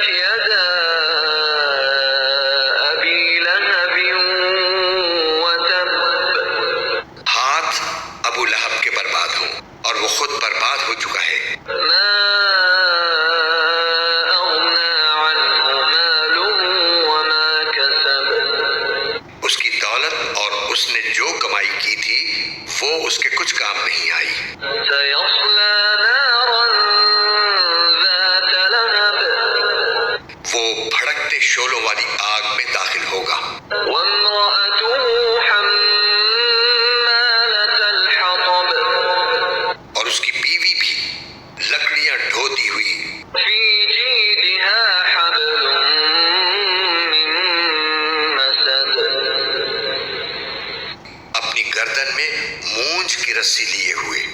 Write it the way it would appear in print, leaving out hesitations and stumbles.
يدا أبي لهب وتب. ہاتھ ابو لہب کے برباد ہوں اور وہ خود برباد ہو چکا ہے. ما أغنى عنه ماله وما كسب. اس کی دولت اور اس نے جو کمائی کی تھی وہ اس کے کچھ کام نہیں آئی. سيصلى نارا ذات لهب. وہ بھڑکتے شعلوں والی آگ میں داخل ہوگا. وامرأته حمالة الحطب. اور اس کی بیوی بھی لکڑیاں ڈھوتی ہوئی. في جيدها حبل من مسد. اپنی گردن میں مونج کی رسی لیے ہوئے.